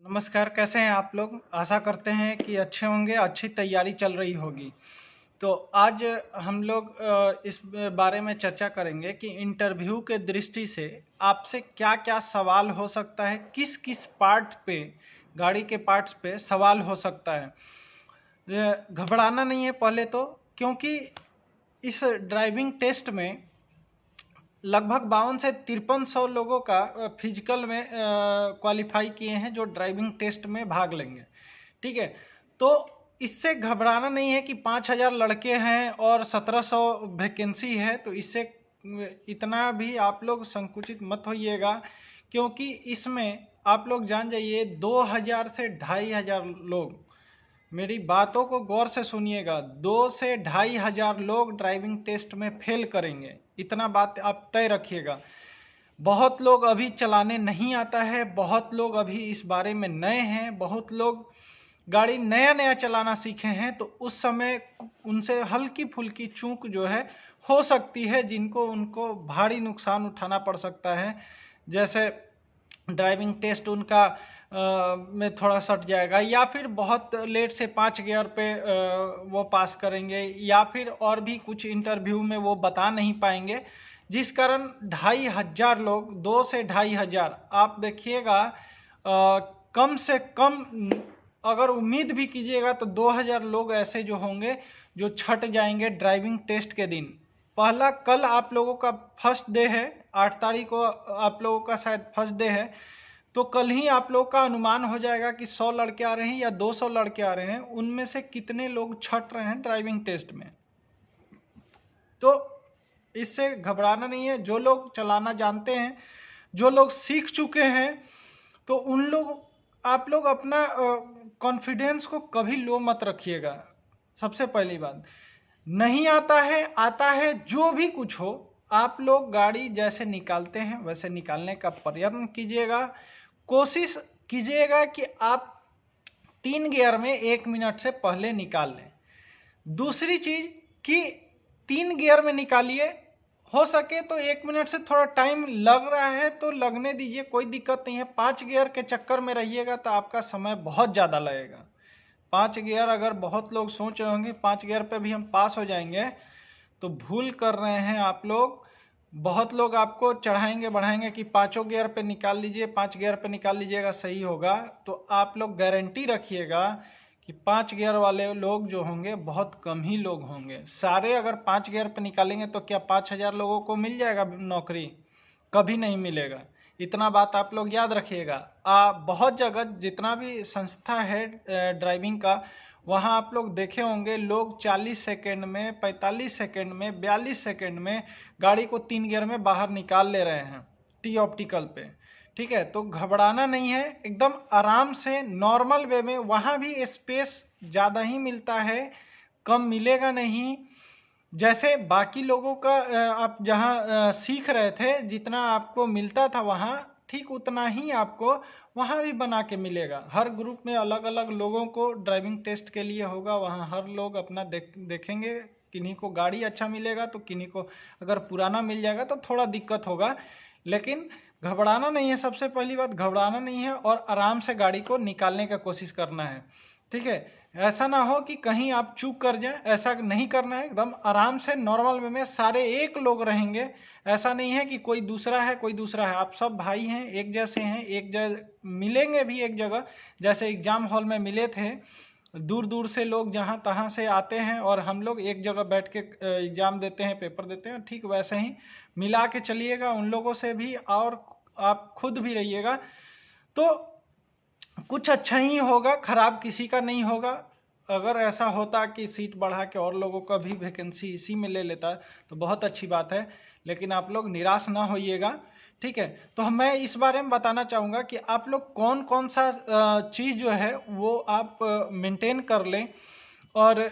नमस्कार, कैसे हैं आप लोग? आशा करते हैं कि अच्छे होंगे, अच्छी तैयारी चल रही होगी। तो आज हम लोग इस बारे में चर्चा करेंगे कि इंटरव्यू के दृष्टि से आपसे क्या-क्या सवाल हो सकता है, किस-किस पार्ट पे, गाड़ी के पार्ट्स पे सवाल हो सकता है। घबराना नहीं है पहले तो, क्योंकि इस ड्राइविंग टेस्ट में लगभग 52 से 5300 लोगों का फिजिकल में क्वालिफाई किए हैं जो ड्राइविंग टेस्ट में भाग लेंगे। ठीक है, तो इससे घबराना नहीं है कि 5000 लड़के हैं और 1700 वैकेंसी है, तो इससे इतना भी आप लोग संकुचित मत होइएगा, क्योंकि इसमें आप लोग जान जाइए 2000 से 2500 लोग, मेरी बातों को गौर से सुनिएगा, 2 से 2500 लोग ड्राइविंग टेस्ट में फेल करेंगे। इतना बात आप तय रखिएगा। बहुत लोग अभी चलाने नहीं आता है, बहुत लोग अभी इस बारे में नए हैं, बहुत लोग गाड़ी नया नया चलाना सीखे हैं, तो उस समय उनसे हल्की फुल्की चूक जो है हो सकती है, जिनको उनको भारी नुकसान उठाना पड़ सकता है। जैसे ड्राइविंग टेस्ट उनका में थोड़ा सट जाएगा, या फिर बहुत लेट से 5 गियर पे वो पास करेंगे, या फिर और भी कुछ इंटरव्यू में वो बता नहीं पाएंगे, जिस कारण 2500 लोग, 2 से 2500, आप देखिएगा कम से कम अगर उम्मीद भी कीजिएगा तो 2000 लोग ऐसे जो होंगे जो छट जाएंगे ड्राइविंग टेस्ट के दिन। पहला कल आप लोगों का फर्स्ट डे है, 8 तारीख को आप लोगों का शायद फर्स्ट डे है, तो कल ही आप लोग का अनुमान हो जाएगा कि 100 लड़के आ रहे हैं या 200 लड़के आ रहे हैं, उनमें से कितने लोग छट रहे हैं ड्राइविंग टेस्ट में। तो इससे घबराना नहीं है। जो लोग चलाना जानते हैं, जो लोग सीख चुके हैं, तो उन लोग, आप लोग अपना कॉन्फिडेंस को कभी लो मत रखिएगा। सबसे पहली बात, नहीं आता है, आता है, जो भी कुछ हो, आप लोग गाड़ी जैसे निकालते हैं वैसे निकालने का प्रयत्न कीजिएगा। कोशिश कीजिएगा कि आप 3 गियर में 1 मिनट से पहले निकाल लें। दूसरी चीज़ कि 3 गियर में निकालिए, हो सके तो 1 मिनट से थोड़ा टाइम लग रहा है तो लगने दीजिए, कोई दिक्कत नहीं है। 5 गियर के चक्कर में रहिएगा तो आपका समय बहुत ज़्यादा लगेगा। 5 गियर, अगर बहुत लोग सोच रहे होंगे 5 गियर पे भी हम पास हो जाएंगे, तो भूल कर रहे हैं आप लोग। बहुत लोग आपको चढ़ाएंगे बढ़ाएंगे कि 5 गियर पे निकाल लीजिए, 5 गियर पे निकाल लीजिएगा सही होगा, तो आप लोग गारंटी रखिएगा कि 5 गियर वाले लोग जो होंगे बहुत कम ही लोग होंगे। सारे अगर 5 गियर पे निकालेंगे तो क्या 5000 लोगों को मिल जाएगा नौकरी? कभी नहीं मिलेगा। इतना बात आप लोग याद रखिएगा। बहुत जगह जितना भी संस्था है ड्राइविंग का, वहाँ आप लोग देखे होंगे लोग 40 सेकेंड में, 45 सेकेंड में, 42 सेकेंड में गाड़ी को 3 गियर में बाहर निकाल ले रहे हैं टी ऑप्टिकल पे। ठीक है, तो घबराना नहीं है, एकदम आराम से नॉर्मल वे में। वहाँ भी स्पेस ज़्यादा ही मिलता है, कम मिलेगा नहीं। जैसे बाकी लोगों का आप जहाँ सीख रहे थे, जितना आपको मिलता था वहाँ, ठीक उतना ही आपको वहाँ भी बना के मिलेगा। हर ग्रुप में अलग अलग लोगों को ड्राइविंग टेस्ट के लिए होगा, वहाँ हर लोग अपना देखेंगे। किन्हीं को गाड़ी अच्छा मिलेगा तो किन्हीं को अगर पुराना मिल जाएगा तो थोड़ा दिक्कत होगा, लेकिन घबराना नहीं है। सबसे पहली बात, घबराना नहीं है और आराम से गाड़ी को निकालने का कोशिश करना है। ठीक है, ऐसा ना हो कि कहीं आप चूक कर जाएं, ऐसा नहीं करना है। एकदम आराम से नॉर्मल वे में सारे एक लोग रहेंगे। ऐसा नहीं है कि कोई दूसरा है कोई दूसरा है, आप सब भाई हैं, एक जैसे हैं, मिलेंगे भी एक जगह। जैसे एग्जाम हॉल में मिले थे, दूर दूर से लोग जहाँ तहाँ से आते हैं और हम लोग एक जगह बैठ के एग्जाम देते हैं, पेपर देते हैं, ठीक वैसे ही मिला के चलिएगा उन लोगों से भी, और आप खुद भी रहिएगा, तो कुछ अच्छा ही होगा, खराब किसी का नहीं होगा। अगर ऐसा होता कि सीट बढ़ा के और लोगों का भी वैकेंसी इसी में ले लेता तो बहुत अच्छी बात है, लेकिन आप लोग निराश ना होइएगा। ठीक है, तो मैं इस बारे में बताना चाहूँगा कि आप लोग कौन कौन सा चीज़ जो है वो आप मेंटेन कर लें, और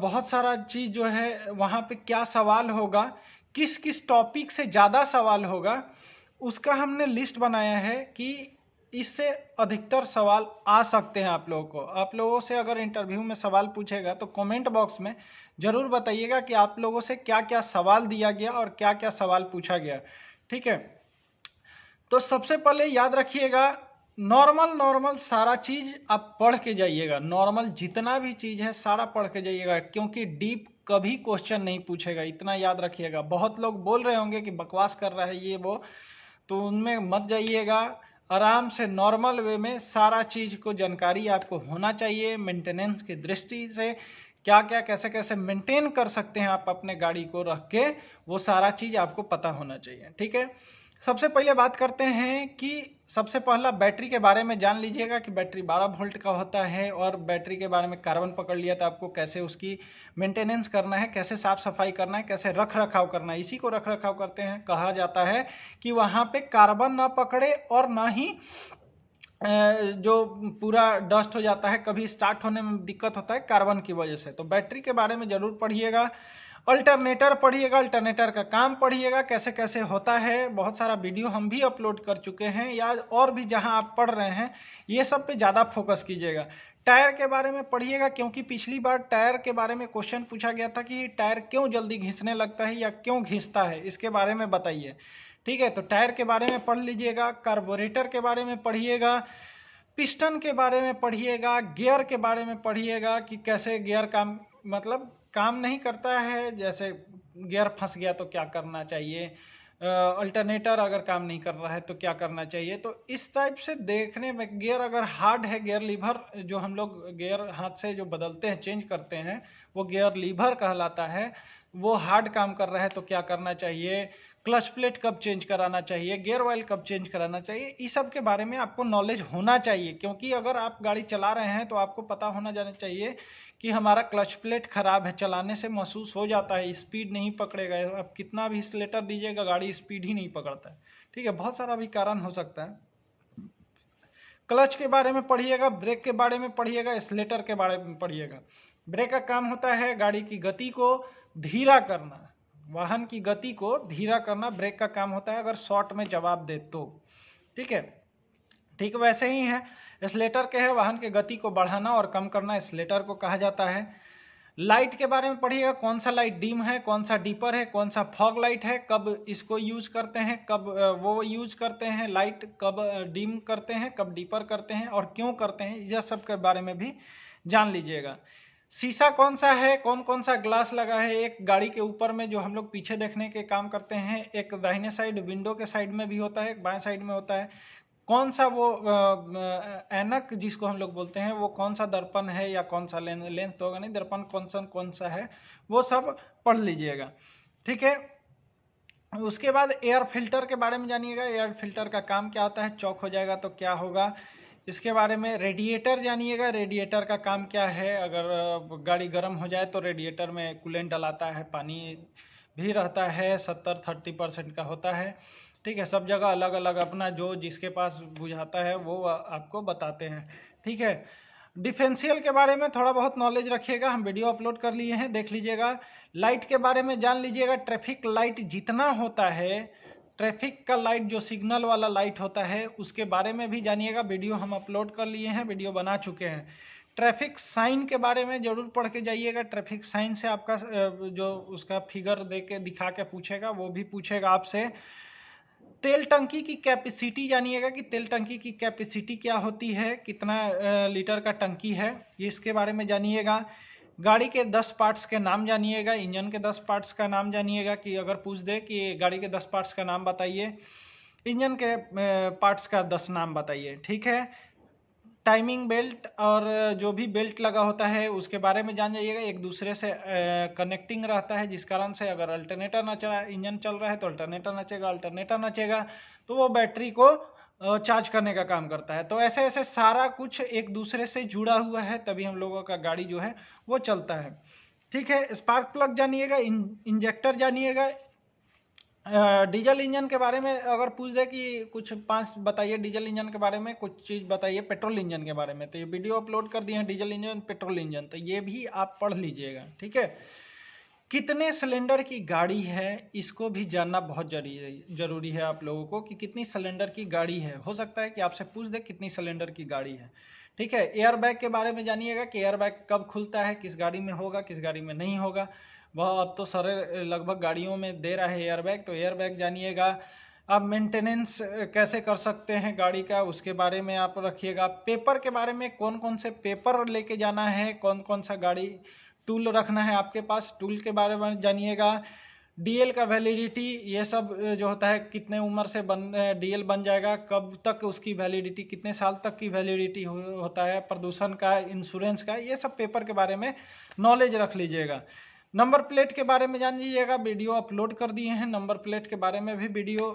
बहुत सारा चीज़ जो है वहाँ पे क्या सवाल होगा, किस किस टॉपिक से ज़्यादा सवाल होगा, उसका हमने लिस्ट बनाया है कि इससे अधिकतर सवाल आ सकते हैं आप लोगों को। आप लोगों से अगर इंटरव्यू में सवाल पूछेगा तो कमेंट बॉक्स में ज़रूर बताइएगा कि आप लोगों से क्या क्या सवाल दिया गया और क्या क्या सवाल पूछा गया। ठीक है, तो सबसे पहले याद रखिएगा, नॉर्मल सारा चीज़ आप पढ़ के जाइएगा, नॉर्मल जितना भी चीज़ है सारा पढ़ के जाइएगा, क्योंकि डीप कभी क्वेश्चन नहीं पूछेगा, इतना याद रखिएगा। बहुत लोग बोल रहे होंगे कि बकवास कर रहा है ये वो, तो उनमें मत जाइएगा। आराम से नॉर्मल वे में सारा चीज़ को जानकारी आपको होना चाहिए। मेंटेनेंस की दृष्टि से क्या क्या कैसे कैसे मेंटेन कर सकते हैं आप अपने गाड़ी को रख के, वो सारा चीज़ आपको पता होना चाहिए। ठीक है, सबसे पहले बात करते हैं कि सबसे पहला बैटरी के बारे में जान लीजिएगा कि बैटरी 12 वोल्ट का होता है, और बैटरी के बारे में कार्बन पकड़ लिया तो आपको कैसे उसकी मेंटेनेंस करना है, कैसे साफ सफाई करना है, कैसे रख रखाव करना है। इसी को रख रखाव करते हैं, कहा जाता है कि वहाँ पे कार्बन ना पकड़े और ना ही जो पूरा डस्ट हो जाता है, कभी स्टार्ट होने में दिक्कत होता है कार्बन की वजह से। तो बैटरी के बारे में ज़रूर पढ़िएगा। अल्टरनेटर पढ़िएगा, अल्टरनेटर का काम पढ़िएगा कैसे कैसे होता है। बहुत सारा वीडियो हम भी अपलोड कर चुके हैं, या और भी जहां आप पढ़ रहे हैं ये सब पे ज़्यादा फोकस कीजिएगा। टायर के बारे में पढ़िएगा, क्योंकि पिछली बार टायर के बारे में क्वेश्चन पूछा गया था कि टायर क्यों जल्दी घिसने लगता है या क्यों घिसता है, इसके बारे में बताइए। ठीक है, तो टायर के बारे में पढ़ लीजिएगा, कार्बोरेटर के बारे में पढ़िएगा, पिस्टन के बारे में पढ़िएगा, गियर के बारे में पढ़िएगा कि कैसे गियर काम नहीं करता है, जैसे गियर फंस गया तो क्या करना चाहिए, अल्टरनेटर अगर काम नहीं कर रहा है तो क्या करना चाहिए। तो इस टाइप से देखने में गियर अगर हार्ड है, गियर लीवर जो हम लोग गियर हाथ से जो बदलते हैं चेंज करते हैं वो गियर लीवर कहलाता है, वो हार्ड काम कर रहा है तो क्या करना चाहिए, क्लच प्लेट कब चेंज कराना चाहिए, गियर ऑयल कब चेंज कराना चाहिए, इस सब के बारे में आपको नॉलेज होना चाहिए। क्योंकि अगर आप गाड़ी चला रहे हैं तो आपको पता होना जाना चाहिए कि हमारा क्लच प्लेट खराब है, चलाने से महसूस हो जाता है, स्पीड नहीं पकड़ेगा, आप कितना भी एक्सीलरेटर दीजिएगा गाड़ी स्पीड ही नहीं पकड़ता है। ठीक है, बहुत सारा भी कारण हो सकता है। क्लच के बारे में पढ़िएगा, ब्रेक के बारे में पढ़िएगा, एक्सीलरेटर के बारे में पढ़िएगा। ब्रेक का काम होता है गाड़ी की गति को धीरा करना, वाहन की गति को धीरा करना ब्रेक का काम होता है, अगर शॉर्ट में जवाब दे तो। ठीक है, ठीक वैसे ही है एक्सीलरेटर के है वाहन की गति को बढ़ाना और कम करना, एक्सीलरेटर को कहा जाता है। लाइट के बारे में पढ़िएगा, कौन सा लाइट डिम है, कौन सा डीपर है, कौन सा फॉग लाइट है, कब इसको यूज करते हैं, कब वो यूज करते हैं, लाइट कब डिम करते हैं, कब डीपर करते हैं और क्यों करते हैं, यह सब के बारे में भी जान लीजिएगा। शीशा कौन सा है, कौन कौन सा ग्लास लगा है, एक गाड़ी के ऊपर में जो हम लोग पीछे देखने के काम करते हैं, एक दाहिने साइड विंडो के साइड में भी होता है, एक बाएं साइड में होता है, कौन सा वो ऐनक जिसको हम लोग बोलते हैं वो कौन सा दर्पण है, या कौन सा लेंस तो होगा नहीं, दर्पण कौन सा है, वो सब पढ़ लीजिएगा। ठीक है, उसके बाद एयर फिल्टर के बारे में जानिएगा, एयर फिल्टर का काम क्या होता है, चौक हो जाएगा तो क्या होगा, इसके बारे में। रेडिएटर जानिएगा, रेडिएटर का काम क्या है, अगर गाड़ी गर्म हो जाए तो रेडिएटर में कूलेंट डलाता है, पानी भी रहता है, 70-30% का होता है। ठीक है, सब जगह अलग अलग अपना जो जिसके पास बुझाता है वो आपको बताते हैं। ठीक है, डिफरेंशियल के बारे में थोड़ा बहुत नॉलेज रखिएगा, हम वीडियो अपलोड कर लिए हैं, देख लीजिएगा। लाइट के बारे में जान लीजिएगा, ट्रैफिक लाइट जितना होता है, ट्रैफिक का लाइट जो सिग्नल वाला लाइट होता है उसके बारे में भी जानिएगा, वीडियो हम अपलोड कर लिए हैं, वीडियो बना चुके हैं। ट्रैफिक साइन के बारे में जरूर पढ़ के जाइएगा, ट्रैफिक साइन से आपका जो उसका फिगर दे के दिखा के पूछेगा वो भी पूछेगा आपसे। तेल टंकी की कैपेसिटी जानिएगा कि तेल टंकी की कैपेसिटी क्या होती है, कितना लीटर का टंकी है, ये इसके बारे में जानिएगा। गाड़ी के 10 पार्ट्स के नाम जानिएगा, इंजन के 10 पार्ट्स का नाम जानिएगा, कि अगर पूछ दे कि गाड़ी के 10 पार्ट्स का नाम बताइए, इंजन के पार्ट्स का 10 नाम बताइए। ठीक है, टाइमिंग बेल्ट और जो भी बेल्ट लगा होता है उसके बारे में जान जाइएगा, एक दूसरे से कनेक्टिंग रहता है, जिस कारण से अगर अल्टरनेटर ना चला, इंजन चल रहा है तो अल्टरनेटर नचेगा, अल्टरनेटर नचेगा तो वो बैटरी को चार्ज करने का काम करता है। तो ऐसे ऐसे सारा कुछ एक दूसरे से जुड़ा हुआ है, तभी हम लोगों का गाड़ी जो है वो चलता है। ठीक है, स्पार्क प्लग जानिएगा, इंजेक्टर जानिएगा। डीजल इंजन के बारे में अगर पूछ दे कि कुछ 5 बताइए डीजल इंजन के बारे में, कुछ चीज़ बताइए पेट्रोल इंजन के बारे में, तो ये वीडियो अपलोड कर दिए हैं, डीजल इंजन पेट्रोल इंजन, तो ये भी आप पढ़ लीजिएगा। ठीक है, कितने सिलेंडर की गाड़ी है इसको भी जानना बहुत जरूरी है आप लोगों को, कि कितनी सिलेंडर की गाड़ी है। हो सकता है कि आपसे पूछ दे कितनी सिलेंडर की गाड़ी है। ठीक है, एयर बैग के बारे में जानिएगा कि एयर बैग कब खुलता है, किस गाड़ी में होगा, किस गाड़ी में नहीं होगा। वह अब तो सारे लगभग गाड़ियों में दे रहा है एयर बैग, तो एयर बैग जानिएगा। आप मेंटेनेंस कैसे कर सकते हैं गाड़ी का, उसके बारे में आप रखिएगा। पेपर के बारे में कौन कौन से पेपर लेके जाना है, कौन कौन सा गाड़ी टूल रखना है आपके पास, टूल के बारे में जानिएगा। डीएल का वैलिडिटी, ये सब जो होता है कितने उम्र से डीएल बन जाएगा, कब तक उसकी वैलिडिटी, कितने साल तक की वैलिडिटी होता है, प्रदूषण का, इंश्योरेंस का, ये सब पेपर के बारे में नॉलेज रख लीजिएगा। नंबर प्लेट के बारे में जान लीजिएगा, वीडियो अपलोड कर दिए हैं, नंबर प्लेट के बारे में भी वीडियो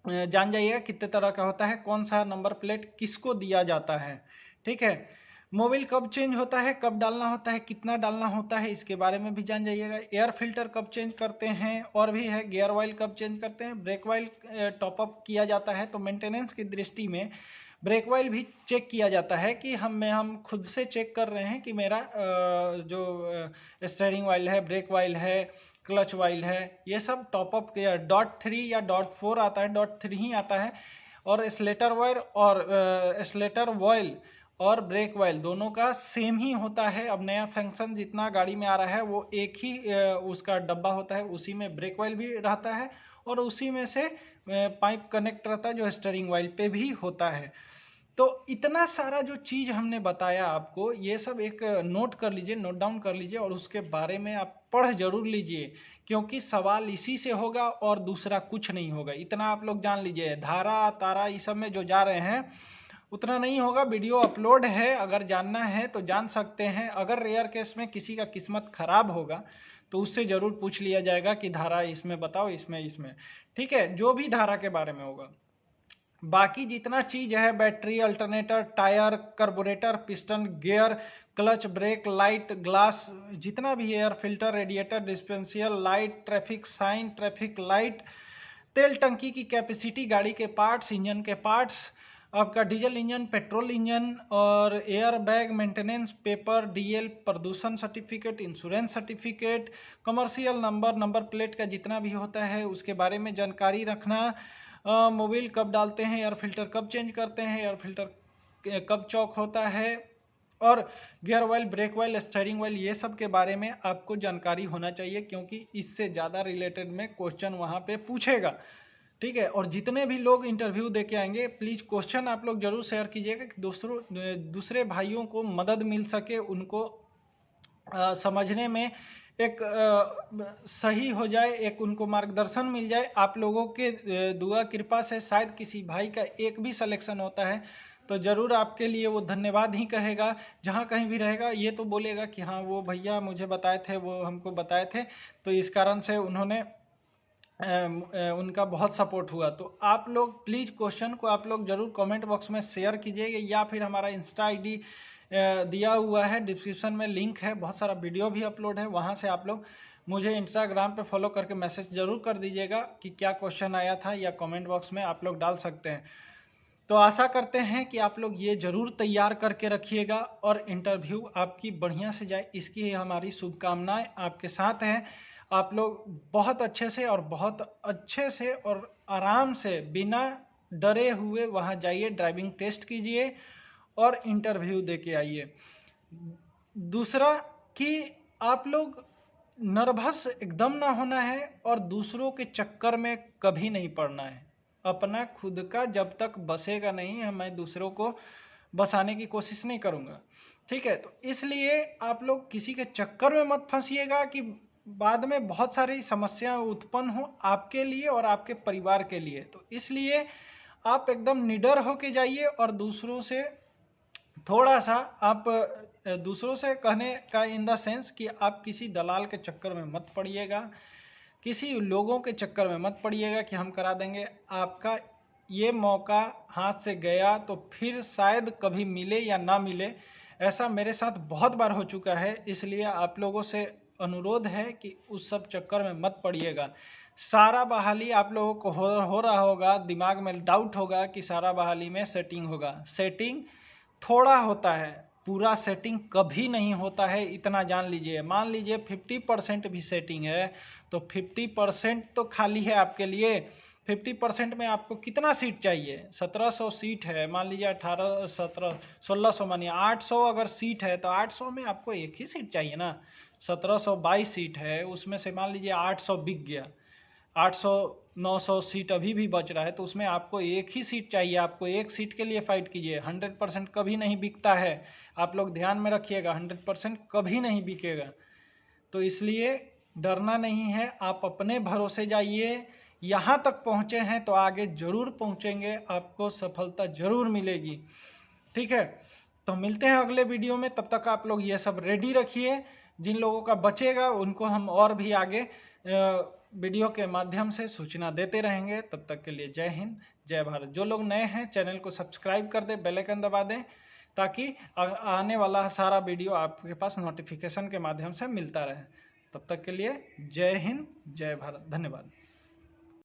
जान जाइएगा कितने तरह का होता है, कौन सा नंबर प्लेट किसको दिया जाता है। ठीक है, मोबिल कब चेंज होता है, कब डालना होता है, कितना डालना होता है, इसके बारे में भी जान जाइएगा। एयर फिल्टर कब चेंज करते हैं, और भी है, गियर ऑयल कब चेंज करते हैं, ब्रेक ऑयल टॉपअप किया जाता है। तो मेंटेनेंस की दृष्टि में ब्रेक ऑयल भी चेक किया जाता है कि हम खुद से चेक कर रहे हैं कि मेरा जो स्टीयरिंग ऑयल है, ब्रेक ऑयल है, क्लच ऑयल है, ये सब टॉपअप किया। .3 या .4 आता है, .3 ही आता है। और स्लेटर ऑयल और ब्रेक ऑयल दोनों का सेम ही होता है। अब नया फंक्शन जितना गाड़ी में आ रहा है वो एक ही उसका डब्बा होता है, उसी में ब्रेक ऑयल भी रहता है और उसी में से पाइप कनेक्ट रहता है जो स्टीयरिंग ऑयल पे भी होता है। तो इतना सारा जो चीज़ हमने बताया आपको, ये सब एक नोट कर लीजिए, नोट डाउन कर लीजिए और उसके बारे में आप पढ़ जरूर लीजिए, क्योंकि सवाल इसी से होगा और दूसरा कुछ नहीं होगा। इतना आप लोग जान लीजिए, धारा तारा इस सब में जो जा रहे हैं उतना नहीं होगा। वीडियो अपलोड है, अगर जानना है तो जान सकते हैं। अगर रेयर केस में किसी का किस्मत खराब होगा तो उससे ज़रूर पूछ लिया जाएगा कि धारा इसमें बताओ, इसमें। ठीक है, जो भी धारा के बारे में होगा। बाकी जितना चीज़ है, battery, alternator, tyre, carburettor, piston, gear, clutch, brake, light, glass, जितना भी air filter, radiator, differential light, traffic sign, traffic light, तेल टंकी की कैपेसिटी, गाड़ी के पार्ट्स, इंजन के पार्ट्स, आपका डीजल इंजन, पेट्रोल इंजन, और air bag, maintenance paper, DL, प्रदूषण certificate, insurance certificate, commercial number, number plate का जितना भी होता है उसके बारे में जानकारी रखना। मोबिल कब डालते हैं, एयर फिल्टर कब चेंज करते हैं, एयर फिल्टर कब चौक होता है, और gear oil, brake oil, steering oil, ये सब के बारे में आपको जानकारी होना चाहिए, क्योंकि इससे ज़्यादा रिलेटेड में क्वेश्चन वहाँ पे पूछेगा। ठीक है, और जितने भी लोग इंटरव्यू दे के आएंगे, प्लीज़ क्वेश्चन आप लोग जरूर शेयर कीजिएगा कि दूसरे भाइयों को मदद मिल सके, उनको समझने में एक सही हो जाए, एक उनको मार्गदर्शन मिल जाए। आप लोगों के दुआ कृपा से शायद किसी भाई का एक भी सिलेक्शन होता है तो ज़रूर आपके लिए वो धन्यवाद ही कहेगा। जहाँ कहीं भी रहेगा ये तो बोलेगा कि हाँ वो भैया मुझे बताए थे, वो हमको बताए थे, तो इस कारण से उन्होंने उनका बहुत सपोर्ट हुआ। तो आप लोग प्लीज़ क्वेश्चन को आप लोग ज़रूर कमेंट बॉक्स में शेयर कीजिएगा, या फिर हमारा इंस्टा आईडी दिया हुआ है, डिस्क्रिप्शन में लिंक है, बहुत सारा वीडियो भी अपलोड है, वहाँ से आप लोग मुझे इंस्टाग्राम पे फॉलो करके मैसेज ज़रूर कर दीजिएगा कि क्या क्वेश्चन आया था, या कमेंट बॉक्स में आप लोग डाल सकते हैं। तो आशा करते हैं कि आप लोग ये ज़रूर तैयार करके रखिएगा और इंटरव्यू आपकी बढ़िया से जाए, इसकी हमारी शुभकामनाएं आपके साथ हैं। आप लोग बहुत अच्छे से और आराम से बिना डरे हुए वहाँ जाइए, ड्राइविंग टेस्ट कीजिए और इंटरव्यू दे के आइए। दूसरा कि आप लोग नर्वस एकदम ना होना है और दूसरों के चक्कर में कभी नहीं पड़ना है। अपना खुद का जब तक बसेगा नहीं, मैं दूसरों को बसाने की कोशिश नहीं करूँगा। ठीक है, तो इसलिए आप लोग किसी के चक्कर में मत फंसिएगा कि बाद में बहुत सारी समस्याएं उत्पन्न हो आपके लिए और आपके परिवार के लिए। तो इसलिए आप एकदम निडर होके जाइए और दूसरों से थोड़ा सा आप दूसरों से कहने का इन द सेंस कि आप किसी दलाल के चक्कर में मत पड़िएगा, किसी लोगों के चक्कर में मत पड़िएगा कि हम करा देंगे। आपका ये मौका हाथ से गया तो फिर शायद कभी मिले या ना मिले, ऐसा मेरे साथ बहुत बार हो चुका है। इसलिए आप लोगों से अनुरोध है कि उस सब चक्कर में मत पड़िएगा। सारा बहाली आप लोगों को हो रहा होगा, दिमाग में डाउट होगा कि सारा बहाली में सेटिंग होगा। सेटिंग थोड़ा होता है, पूरा सेटिंग कभी नहीं होता है, इतना जान लीजिए। मान लीजिए 50% भी सेटिंग है तो 50% तो खाली है आपके लिए। 50% में आपको कितना सीट चाहिए? 1700 सीट है, मान लीजिए 18, 17, 1600 मानिए 800 अगर सीट है तो 800 में आपको एक ही सीट चाहिए ना। 1722 सीट है, उसमें से मान लीजिए 800 बिक गया 800-900 सीट अभी भी बच रहा है, तो उसमें आपको एक ही सीट चाहिए, आपको एक सीट के लिए फाइट कीजिए। 100% कभी नहीं बिकता है, आप लोग ध्यान में रखिएगा, 100% कभी नहीं बिकेगा। तो इसलिए डरना नहीं है, आप अपने भरोसे जाइए। यहाँ तक पहुँचे हैं तो आगे जरूर पहुँचेंगे, आपको सफलता जरूर मिलेगी। ठीक है, तो मिलते हैं अगले वीडियो में। तब तक आप लोग ये सब रेडी रखिए। जिन लोगों का बचेगा उनको हम और भी आगे वीडियो के माध्यम से सूचना देते रहेंगे। तब तक के लिए जय हिंद, जय भारत। जो लोग नए हैं चैनल को सब्सक्राइब कर दें, बेल आइकन दबा दें, ताकि आने वाला सारा वीडियो आपके पास नोटिफिकेशन के माध्यम से मिलता रहे। तब तक के लिए जय हिंद, जय भारत। धन्यवाद।